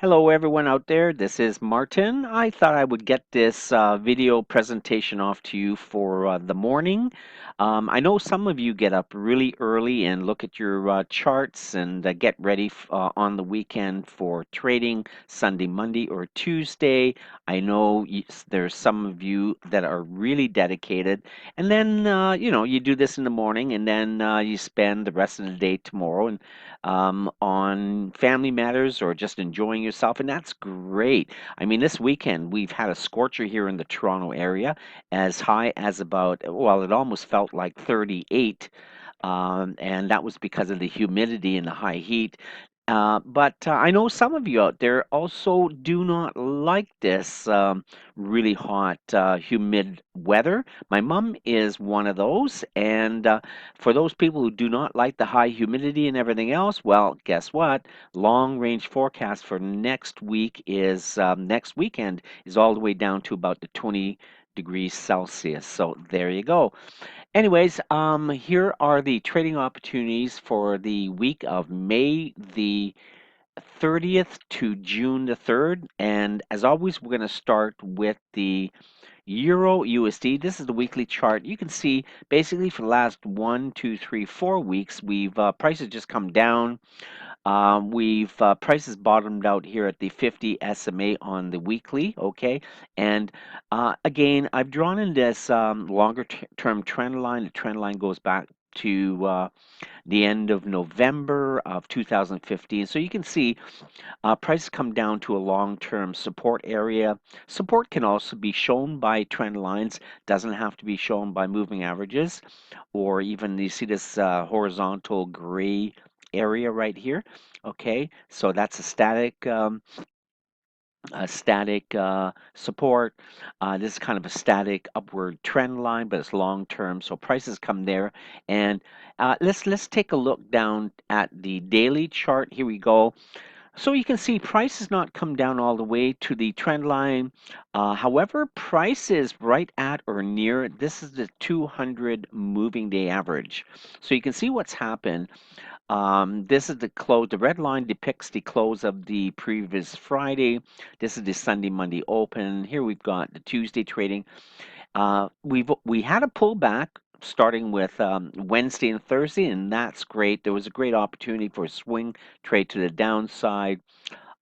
Hello, everyone out there. This is Martin. I thought I would get this video presentation off to you for the morning. I know some of you get up really early and look at your charts and get ready on the weekend for trading Sunday, Monday, or Tuesday. I know there's some of you that are really dedicated. And then, you do this in the morning and then you spend the rest of the day tomorrow and on family matters or just enjoying yourself, and that's great. I mean, this weekend we've had a scorcher here in the Toronto area, as high as about, well, it almost felt like 38. And that was because of the humidity and the high heat. But I know some of you out there also do not like this really hot, humid weather. My mom is one of those, and for those people who do not like the high humidity and everything else, well, guess what? Long range forecast for next week is next weekend is all the way down to about the 20 degrees Celsius. So there you go. Anyways, here are the trading opportunities for the week of May the 30th to June the 3rd. And as always, we're going to start with the Euro USD. This is the weekly chart. You can see basically for the last 1, 2, 3, 4 weeks, we've prices just come down. We've prices bottomed out here at the 50 SMA on the weekly, okay? And again, I've drawn in this longer term trend line. The trend line goes back to the end of November of 2015. So you can see prices come down to a long-term support area. Support can also be shown by trend lines, doesn't have to be shown by moving averages, or even you see this horizontal gray area right here. Okay, so that's a static support. This is kind of a static upward trend line, but it's long term. So prices come there, and let's take a look down at the daily chart. Here we go. So you can see price has not come down all the way to the trend line. However, price is right at or near. This is the 200 moving day average. So you can see what's happened. This is the close. The red line depicts the close of the previous Friday. This is the Sunday, Monday open. Here we've got the Tuesday trading. We had a pullback starting with Wednesday and Thursday, and that's great. There was a great opportunity for a swing trade to the downside.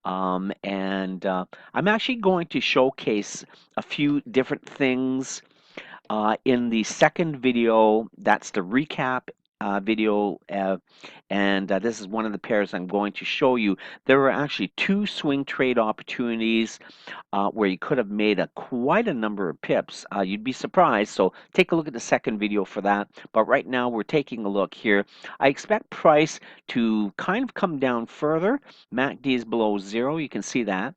And I'm actually going to showcase a few different things in the second video. That's the recap video, and this is one of the pairs I'm going to show you. There were actually two swing trade opportunities where you could have made quite a number of pips. You'd be surprised. So take a look at the second video for that. But right now we're taking a look here. I expect price to kind of come down further. MACD is below zero. You can see that.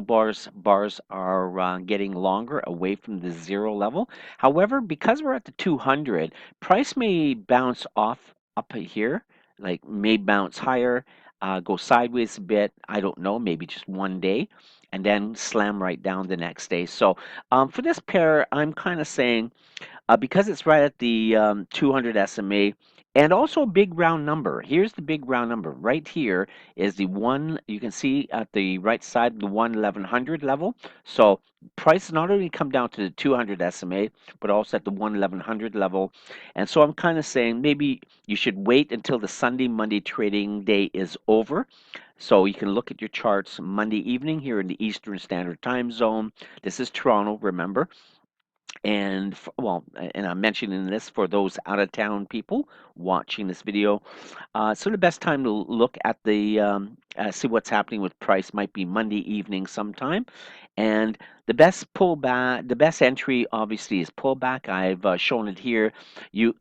Bars are getting longer away from the zero level. However, because we're at the 200, price may bounce off up here, like may bounce higher, go sideways a bit. I don't know, maybe just one day, and then slam right down the next day. So for this pair, I'm kind of saying because it's right at the 200 SMA and also a big round number. Here's the big round number. Right here is the one you can see at the right side, the 1100 level. So price not only come down to the 200 SMA, but also at the 1100 level. And so I'm kind of saying maybe you should wait until the Sunday, Monday trading day is over. So you can look at your charts Monday evening here in the Eastern Standard Time Zone. This is Toronto, remember. And I'm mentioning this for those out of town people watching this video. So the best time to look at the see what's happening with price might be Monday evening sometime. And the best entry obviously is pullback. I've shown it here.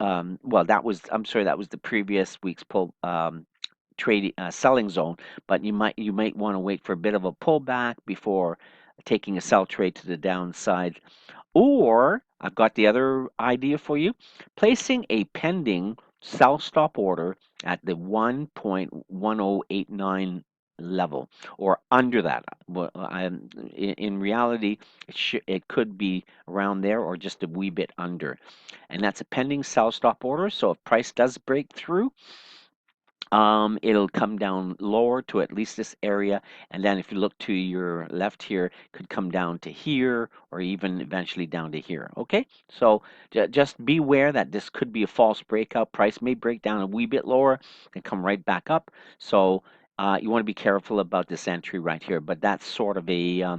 I'm sorry, that was the previous week's trading selling zone, but you might want to wait for a bit of a pullback before taking a sell trade to the downside. Or I've got the other idea for you, placing a pending sell stop order at the 1.1089 level or under that. In reality, it could be around there or just a wee bit under. And that's a pending sell stop order. So if price does break through, It'll come down lower to at least this area, and then if you look to your left here, could come down to here, or even eventually down to here. Okay, so just beware that this could be a false breakout. Price may break down a wee bit lower and come right back up. So you want to be careful about this entry right here, but that's sort of a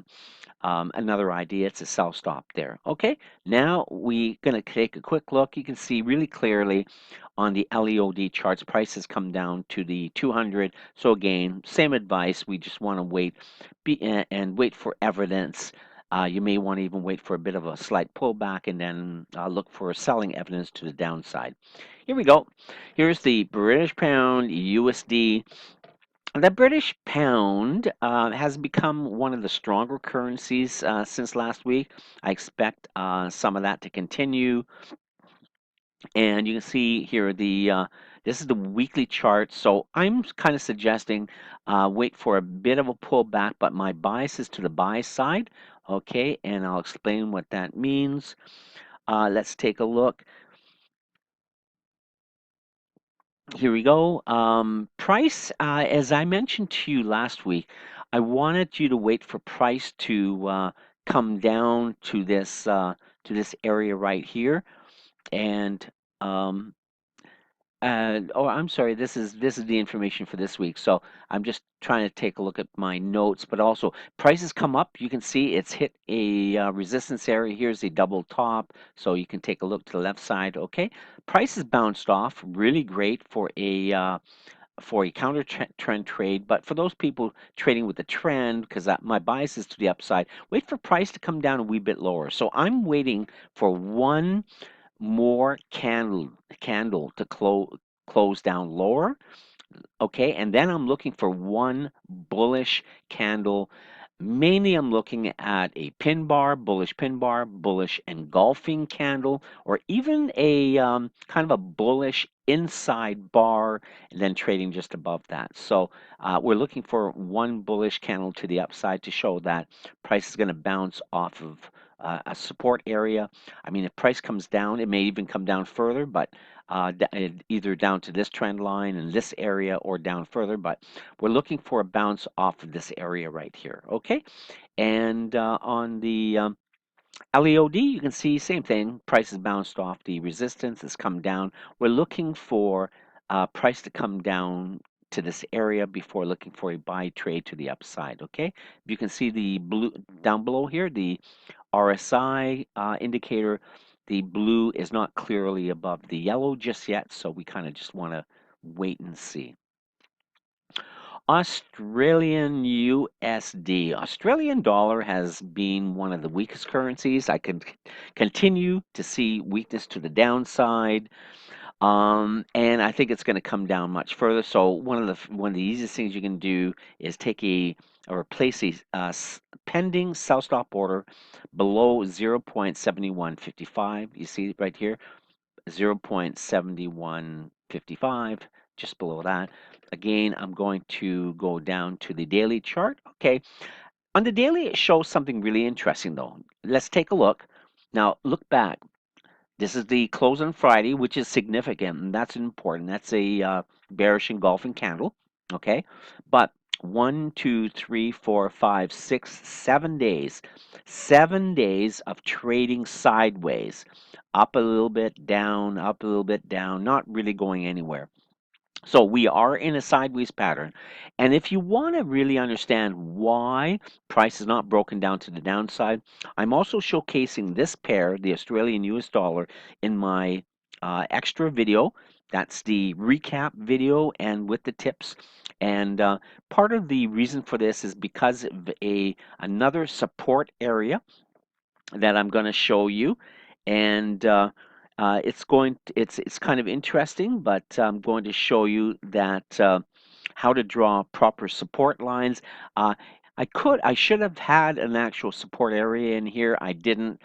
another idea. It's a sell stop there. Okay, now we're going to take a quick look. You can see really clearly on the LEOD charts, prices come down to the 200. So again, same advice. We just want to wait and wait for evidence. You may want to even wait for a bit of a slight pullback and then look for selling evidence to the downside. Here we go. Here's the British pound USD. The British pound has become one of the stronger currencies since last week. I expect some of that to continue. And you can see here this is the weekly chart. So I'm kind of suggesting wait for a bit of a pullback, but my bias is to the buy side. Okay, and I'll explain what that means. Let's take a look. Here we go. Price, as I mentioned to you last week, I wanted you to wait for price to come down to this area right here, and um, oh, I'm sorry. This is the information for this week. So I'm just trying to take a look at my notes, but also prices come up. You can see it's hit a resistance area. Here's a double top, so you can take a look to the left side. Okay, prices bounced off. Really great for a counter trend trade. But for those people trading with the trend, because my bias is to the upside, wait for price to come down a wee bit lower. So I'm waiting for one more candle to close down lower. Okay, and then I'm looking for one bullish candle. Mainly, I'm looking at a pin bar, bullish engulfing candle, or even a kind of a bullish inside bar, and then trading just above that. So we're looking for one bullish candle to the upside to show that price is going to bounce off of a support area. I mean, if price comes down, it may even come down further, but either down to this trend line in this area or down further, but we're looking for a bounce off of this area right here. Okay, and on the LEOD, you can see same thing. Price has bounced off the resistance, has come down. We're looking for price to come down to this area before looking for a buy trade to the upside. Okay, you can see the blue down below here, the RSI indicator. The blue is not clearly above the yellow just yet, so we kind of just want to wait and see. Australian USD. Australian dollar has been one of the weakest currencies. I can continue to see weakness to the downside. And I think it's going to come down much further. So one of the easiest things you can do is take a or place a pending sell stop order below 0.7155. You see right here, 0.7155, just below that. Again, I'm going to go down to the daily chart. Okay, on the daily, it shows something really interesting though. Let's take a look. Now, look back. This is the close on Friday, which is significant, and that's important. That's a bearish engulfing candle, okay? But 1, 2, 3, 4, 5, 6, 7 days, 7 days of trading sideways, up a little bit, down, up a little bit, down, not really going anywhere. So we are in a sideways pattern. And if you want to really understand why price is not broken down to the downside, I'm also showcasing this pair, the Australian US dollar, in my extra video. That's the recap video and with the tips. And part of the reason for this is because of another support area that I'm going to show you, and it's kind of interesting, but I'm going to show you that how to draw proper support lines. Uh, I should have had an actual support area in here. I didn't,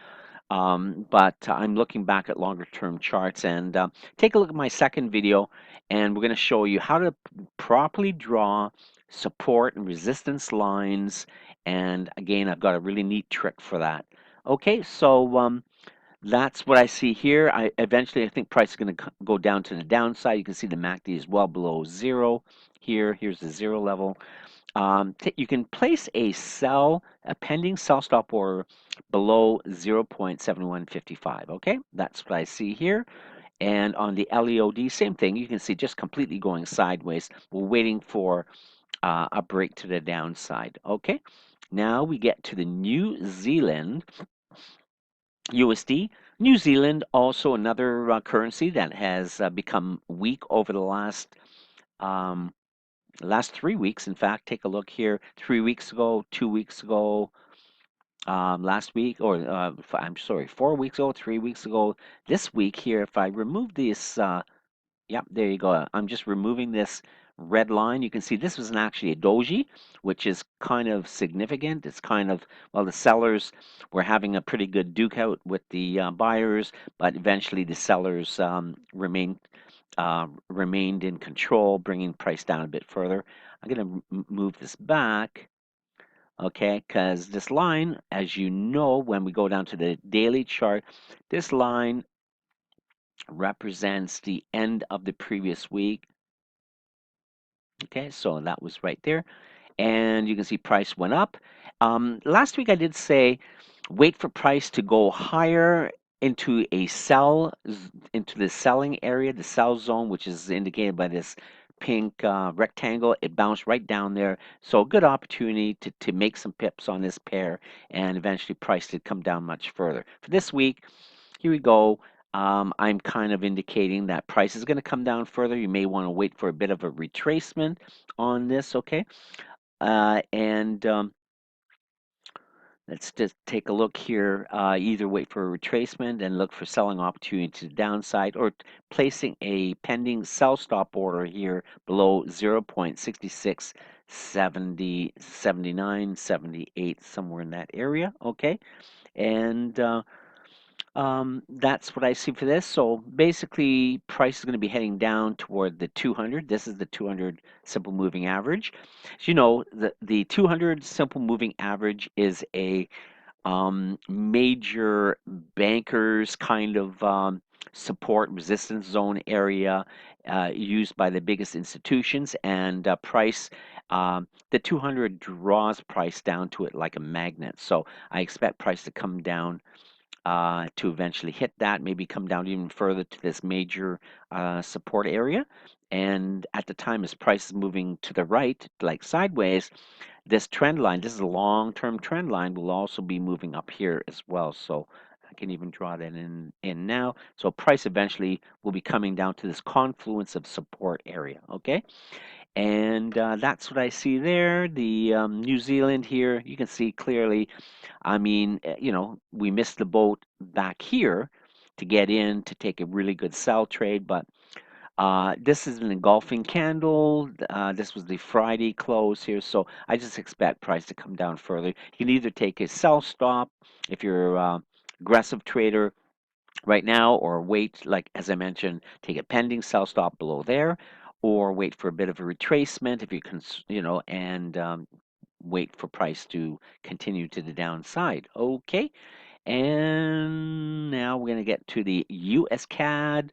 but I'm looking back at longer term charts and take a look at my second video, and we're going to show you how to properly draw support and resistance lines. And again, I've got a really neat trick for that. Okay, so That's what I see here. I think price is going to go down to the downside. You can see the MACD is well below zero here. Here's the zero level. You can place a pending sell stop order below 0.7155. Okay, that's what I see here. And on the LEOD, same thing. You can see just completely going sideways. We're waiting for a break to the downside. Okay, now we get to the New Zealand USD. New Zealand, also another currency that has become weak over the um, last 3 weeks. In fact, take a look here. 3 weeks ago, 2 weeks ago, last week, or I'm sorry, 4 weeks ago, 3 weeks ago. This week here, if I remove this yep, there you go. I'm just removing this red line. You can see this was actually a doji, which is kind of significant. It's kind of, well, the sellers were having a pretty good duke out with the buyers, but eventually the sellers remained in control, bringing price down a bit further. I'm going to move this back. Okay, because this line, as you know, when we go down to the daily chart, this line represents the end of the previous week. Okay, so that was right there. And you can see price went up. Last week I did say wait for price to go higher into into the selling area, the sell zone, which is indicated by this pink rectangle. It bounced right down there. So a good opportunity to make some pips on this pair, and eventually price did come down much further. For this week, here we go. I'm kind of indicating that price is going to come down further. You may want to wait for a bit of a retracement on this, okay? And let's just take a look here. Either wait for a retracement and look for selling opportunity to the downside, or placing a pending sell stop order here below 0.6670, 79, 78, somewhere in that area, okay? And that's what I see for this. So basically, price is going to be heading down toward the 200. This is the 200 simple moving average. As you know, the 200 simple moving average is a major bankers kind of support resistance zone area used by the biggest institutions, and the 200 draws price down to it like a magnet. So I expect price to come down to eventually hit that, maybe come down even further to this major support area. And at the time, as price is moving to the right, like sideways, this trend line, this is a long-term trend line, will also be moving up here as well. So I can even draw that in now. So price eventually will be coming down to this confluence of support area, okay? And that's what I see there. The New Zealand here, you can see clearly, I mean, we missed the boat back here to get in to take a really good sell trade, but this is an engulfing candle. This was the Friday close here, so I just expect price to come down further. You can either take a sell stop if you're aggressive trader right now, or wait, like as I mentioned, take a pending sell stop below there, or wait for a bit of a retracement if you can, and wait for price to continue to the downside. Okay, and now we're going to get to the US CAD.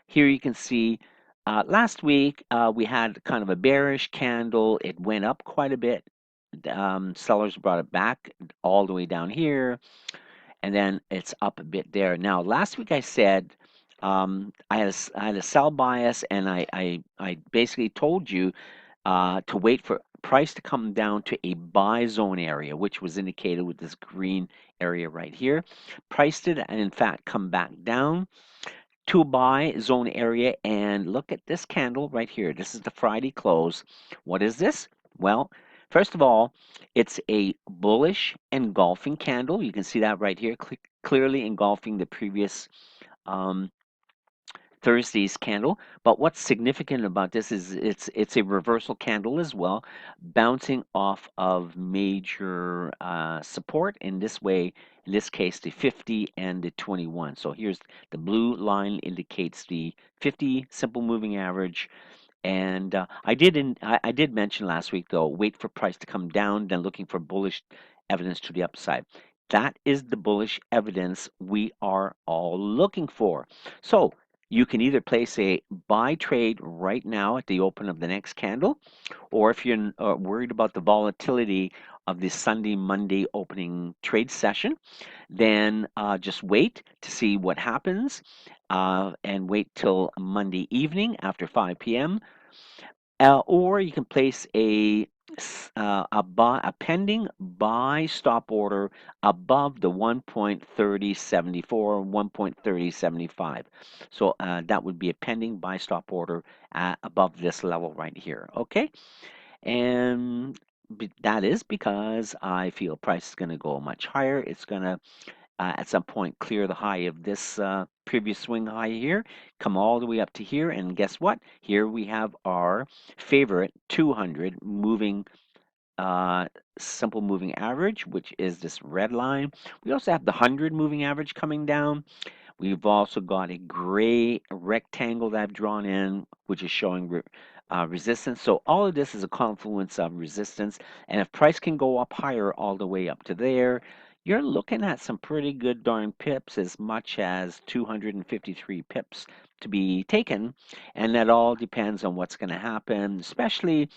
Here you can see last week we had kind of a bearish candle. It went up quite a bit. Sellers brought it back all the way down here, and then it's up a bit there. Now, last week I said I had a sell bias, and I basically told you to wait for price to come down to a buy zone area, which was indicated with this green area right here. Price did, and in fact, come back down to a buy zone area, and look at this candle right here. This is the Friday close. What is this? Well, first of all, it's a bullish engulfing candle. You can see that right here, clearly engulfing the previous um, Thursday's candle. But what's significant about this is it's a reversal candle as well, bouncing off of major support in this way. In this case, the 50 and the 21. So here's the blue line indicates the 50 simple moving average. And I did mention last week though, wait for price to come down, then looking for bullish evidence to the upside. That is the bullish evidence we are all looking for. So you can either place a buy trade right now at the open of the next candle, or if you're worried about the volatility of the Sunday, Monday opening trade session, then just wait to see what happens and wait till Monday evening after 5 p.m. Or you can place a pending buy stop order above the 1.3074, 1.3075. So that would be a pending buy stop order above this level right here. Okay, and that is because I feel price is going to go much higher. It's going to at some point clear the high of this previous swing high here, come all the way up to here, and guess what? Here we have our favorite 200 moving uh, simple moving average, which is this red line. We also have the 100 moving average coming down. We've also got a gray rectangle that I've drawn in, which is showing resistance. So all of this is a confluence of resistance. And if price can go up higher all the way up to there, you're looking at some pretty good darn pips, as much as 253 pips to be taken. And that all depends on what's going to happen, especially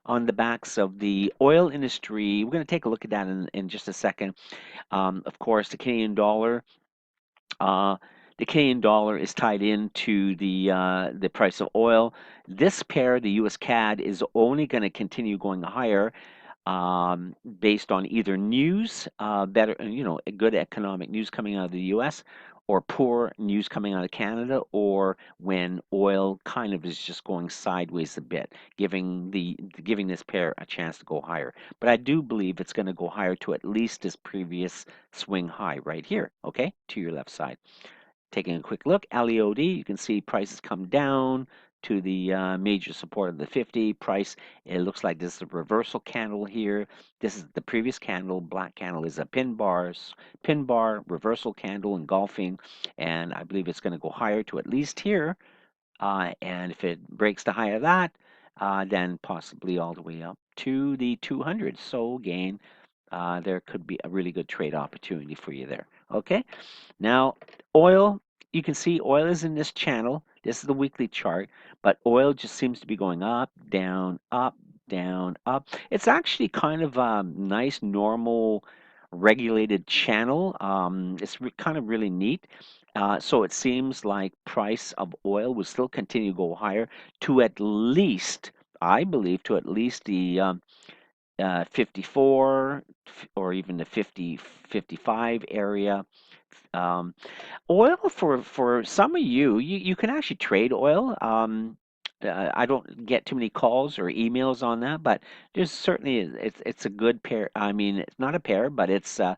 on the backs of the oil industry. We're going to take a look at that in just a second. Of course, uh, the Canadian dollar is tied into the price of oil. This pair, the U.S. CAD, is only going to continue going higher based on either news, better, good economic news coming out of the U.S., or poor news coming out of Canada, or when oil kind of is just going sideways a bit, giving this pair a chance to go higher. But I do believe it's going to go higher to at least this previous swing high right here, okay, to your left side. Taking a quick look, LEOD, you can see prices come down to the major support of the 50 price. It looks like this is a reversal candle here. This is the previous candle. Black candle is a pin bar, reversal candle engulfing, and I believe it's going to go higher to at least here. And if it breaks the high of that, then possibly all the way up to the 200. So again, there could be a really good trade opportunity for you there. Okay. Now, oil, you can see oil is in this channel. This is the weekly chart, but oil just seems to be going up, down, up, down, up. It's actually kind of a nice, normal, regulated channel. Kind of really neat. So it seems like price of oil will still continue to go higher to at least, I believe, to at least the 54 or even the 50, 55 area. Um, Oil for some of you can actually trade oil. I don't get too many calls or emails on that, but there's certainly it's a good pair. I mean, it's not a pair, but it's a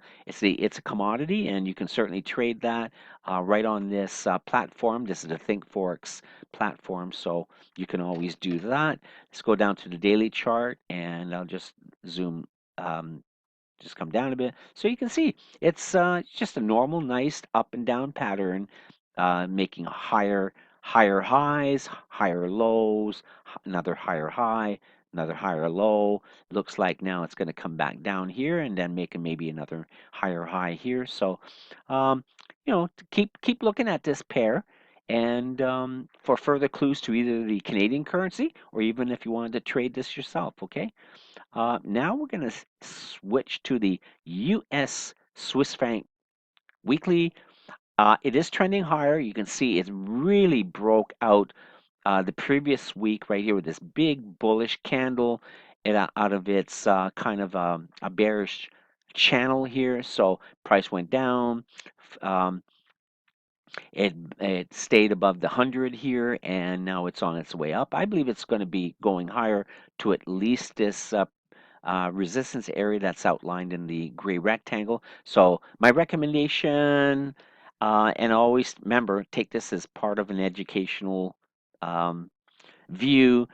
commodity, and you can certainly trade that right on this platform. This is the ThinkForex platform, so you can always do that. Let's go down to the daily chart, and I'll just zoom. Just come down a bit. So you can see it's just a normal, nice up and down pattern, making higher highs, higher lows, another higher high, another higher low. Looks like now it's going to come back down here and then making maybe another higher high here. So, um, keep looking at this pair. And for further clues to either the Canadian currency or even if you wanted to trade this yourself, okay? Now we're going to switch to the US Swiss franc weekly. It is trending higher. You can see it really broke out the previous week right here with this big bullish candle out of its kind of a bearish channel here. So price went down. Um, it stayed above the 100 here, and now it's on its way up. I believe it's going to be going higher to at least this resistance area that's outlined in the gray rectangle. So my recommendation, and always remember, take this as part of an educational um, view.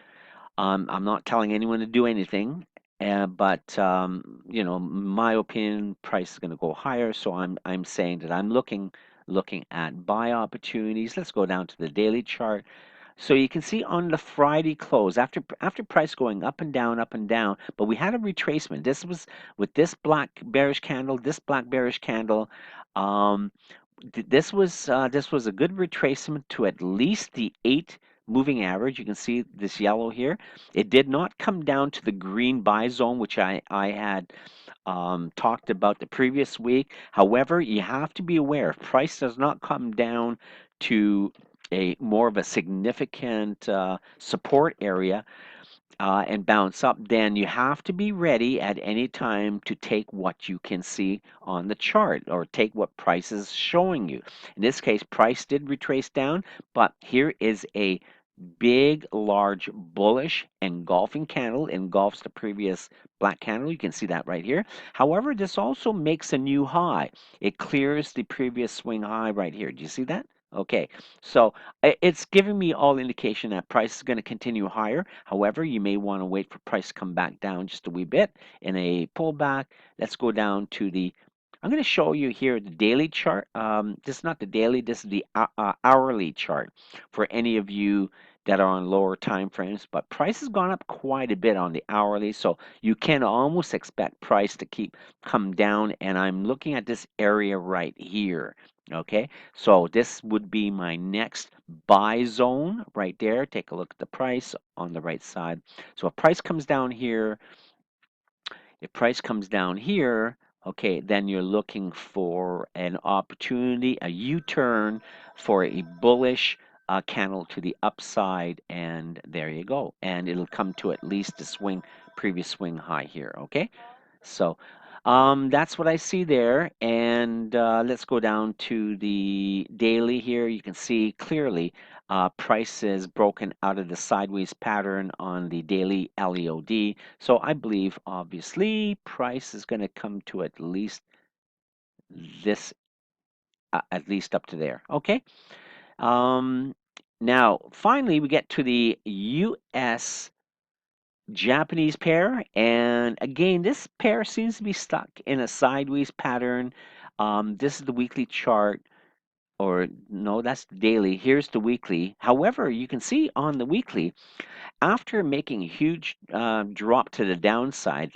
I'm not telling anyone to do anything, but my opinion, price is going to go higher. So I'm saying that I'm looking at buy opportunities. Let's go down to the daily chart. So you can see on the Friday close, after price going up and down, but we had a retracement. This was with this black bearish candle, this black bearish candle. Um, this was a good retracement to at least the 8 moving average. You can see this yellow here. It did not come down to the green buy zone, which I had talked about the previous week. However, you have to be aware if price does not come down to a more of a significant support area and bounce up, then you have to be ready at any time to take what you can see on the chart or take what price is showing you. In this case, price did retrace down, but here is a big, large, bullish engulfing candle, engulfs the previous black candle. You can see that right here. However, this also makes a new high. It clears the previous swing high right here. Do you see that? Okay, so it's giving me all indication that price is going to continue higher. However, you may want to wait for price to come back down just a wee bit in a pullback. Let's go down to the I'm going to show you here the daily chart. This is not the daily, this is the hourly chart for any of you that are on lower time frames, but price has gone up quite a bit on the hourly, so you can almost expect price to keep come down, and I'm looking at this area right here. Okay, so this would be my next buy zone right there. Take a look at the price on the right side. So if price comes down here, if price comes down here, okay, then you're looking for an opportunity, a U-turn for a bullish candle to the upside, and there you go. And it'll come to at least the previous swing high here, okay? So that's what I see there. And let's go down to the daily here. You can see clearly price is broken out of the sideways pattern on the daily LEOD. So I believe obviously price is going to come to at least this, at least up to there. Okay. Um, Now, finally, we get to the US Japanese pair, and again, this pair seems to be stuck in a sideways pattern. This is the weekly chart, or no, that's the daily. Here's the weekly. However, you can see on the weekly, after making a huge drop to the downside,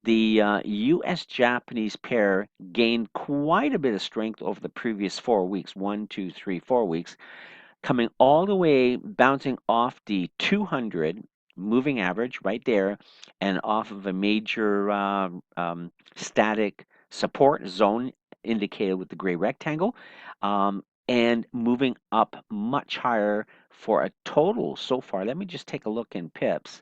the US Japanese pair gained quite a bit of strength over the previous 4 weeks 1, 2, 3, 4 weeks, coming all the way, bouncing off the 200 moving average right there and off of a major static support zone indicated with the gray rectangle, and moving up much higher for a total so far. Let me just take a look in pips.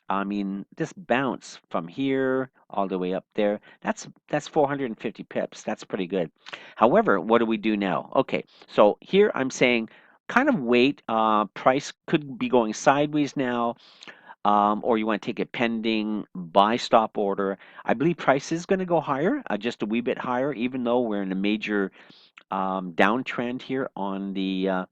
I mean, this bounce from here all the way up there, that's 450 pips. That's pretty good. However, what do we do now? Okay, so here I'm saying kind of wait. Price could be going sideways now, or you want to take a pending buy stop order. I believe price is going to go higher, just a wee bit higher, even though we're in a major downtrend here on the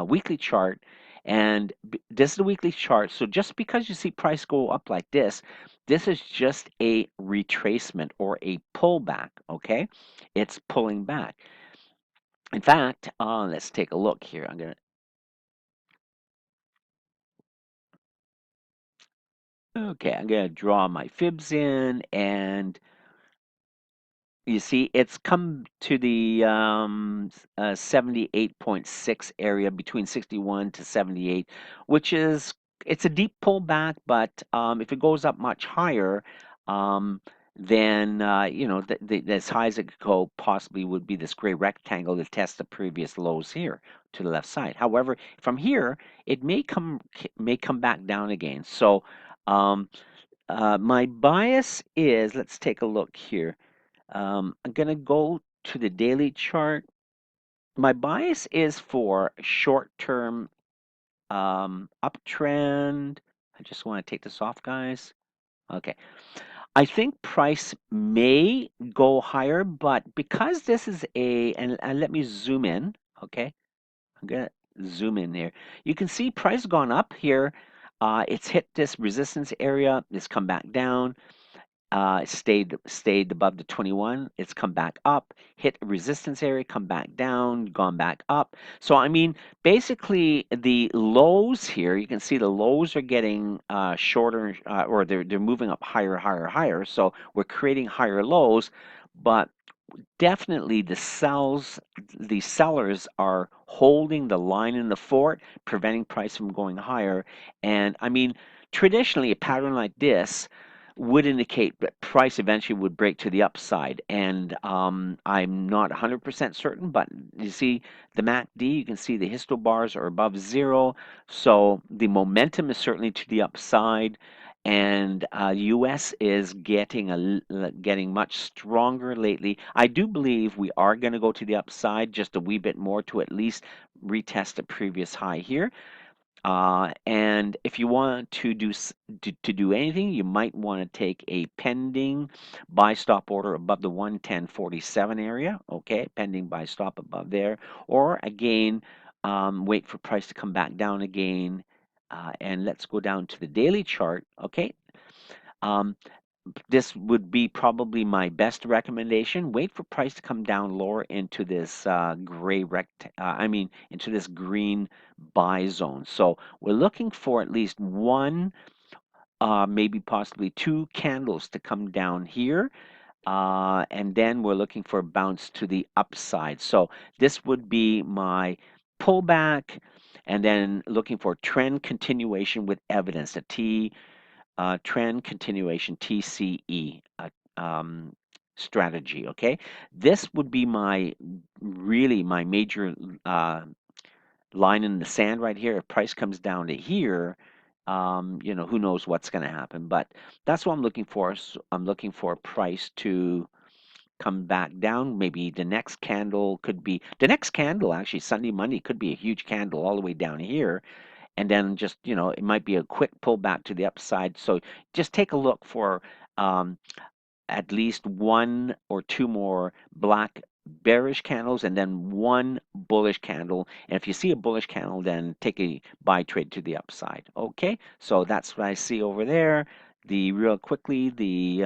weekly chart. And this is the weekly chart. So just because you see price go up like this is just a retracement or a pullback. Okay, it's pulling back. In fact, let's take a look here. I'm gonna draw my fibs in, and you see, it's come to the 78.6 area between 61 to 78, which is it's a deep pullback, but if it goes up much higher, um, then as high as it could go possibly would be this gray rectangle to test the previous lows here to the left side. However, from here it may come back down again. So um, my bias is, let's take a look here. I'm going to go to the daily chart. My bias is for short-term uptrend. I just want to take this off, guys. Okay. I think price may go higher, but because this is and let me zoom in. Okay. I'm going to zoom in there. You can see price gone up here. It's hit this resistance area. It's come back down. Stayed above the 21. It's come back up, hit a resistance area, come back down, gone back up. So I mean, basically the lows here, you can see the lows are getting shorter, or they're moving up higher, higher, higher. So we're creating higher lows, but definitely the sellers are holding the line in the fort, preventing price from going higher. And I mean, traditionally, a pattern like this would indicate that price eventually would break to the upside. And I'm not 100% certain, but you see the MACD, you can see the histo bars are above zero. So the momentum is certainly to the upside, and U.S. is getting much stronger lately. I do believe we are going to go to the upside just a wee bit more to at least retest a previous high here. And if you want to do anything, you might want to take a pending buy stop order above the 110.47 area. Okay, pending buy stop above there, or again, wait for price to come back down again. And let's go down to the daily chart. Okay, um, this would be probably my best recommendation. Wait for price to come down lower into this into this green buy zone. So we're looking for at least one, maybe possibly two candles to come down here. And then we're looking for a bounce to the upside. So this would be my pullback, and then looking for trend continuation with evidence, a trend continuation TCE strategy. Okay, this would be my major uh, line in the sand right here. If price comes down to here, who knows what's going to happen? But that's what I'm looking for. So I'm looking for price to come back down. Maybe the next candle actually Sunday, Monday could be a huge candle all the way down here, and then just it might be a quick pullback to the upside. So just take a look for um, at least one or two more black bearish candles, and then one bullish candle. And if you see a bullish candle, then take a buy trade to the upside. Okay, so that's what I see over there. Real quickly, the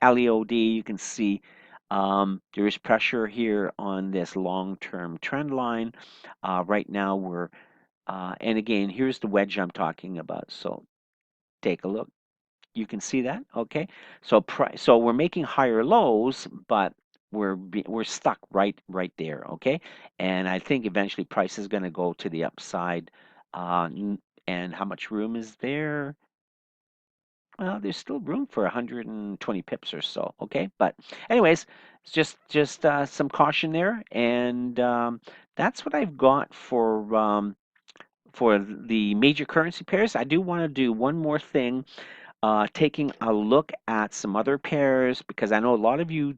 LEOD, you can see there is pressure here on this long-term trend line. Right now and again, here's the wedge I'm talking about. So take a look. You can see that. Okay. So we're making higher lows, but we're stuck right there. Okay. And I think eventually price is going to go to the upside. And how much room is there? Well, there's still room for 120 pips or so. Okay. But anyways, it's just some caution there, and that's what I've got for the major currency pairs. I do want to do one more thing, taking a look at some other pairs, because I know a lot of you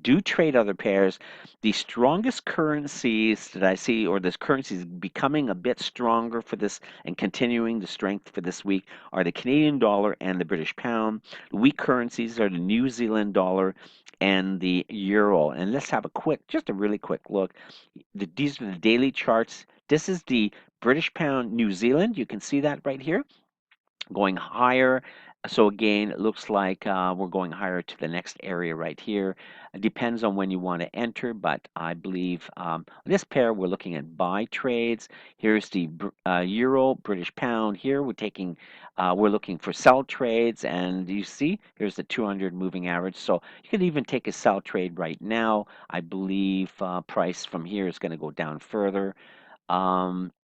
do trade other pairs. The strongest currencies that I see, or this currency is becoming a bit stronger for this and continuing the strength for this week, are the Canadian dollar and the British pound. The weak currencies are the New Zealand dollar and the euro. And let's have just a really quick look. These are the daily charts. This is the British pound New Zealand. You can see that right here going higher. So again, it looks like we're going higher to the next area right here. It depends on when you want to enter, but I believe this pair we're looking at buy trades. Here's the euro, British pound. Here we're looking for sell trades, and you see here's the 200 moving average. So you could even take a sell trade right now. I believe price from here is going to go down further.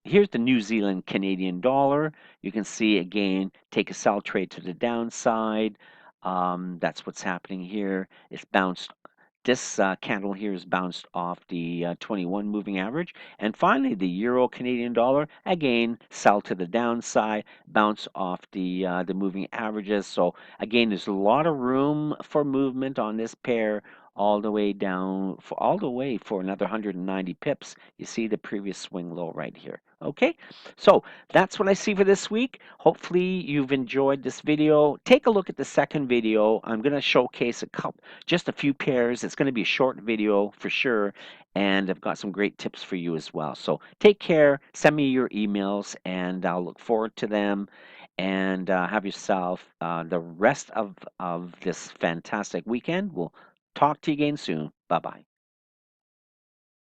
Here's the New Zealand Canadian dollar. You can see again, take a sell trade to the downside. That's what's happening here. It's bounced. This candle here is bounced off the 21 moving average. And finally, the Euro Canadian dollar, again, sell to the downside, bounce off the moving averages. So again, there's a lot of room for movement on this pair. all the way down for all the way for another 190 pips. You see the previous swing low right here. Okay, so that's what I see for this week. Hopefully you've enjoyed this video. Take a look at the second video. I'm going to showcase just a few pairs. It's going to be a short video for sure, and I've got some great tips for you as well. So take care, send me your emails, and I'll look forward to them. And have yourself the rest of this fantastic weekend. We'll talk to you again soon. Bye bye.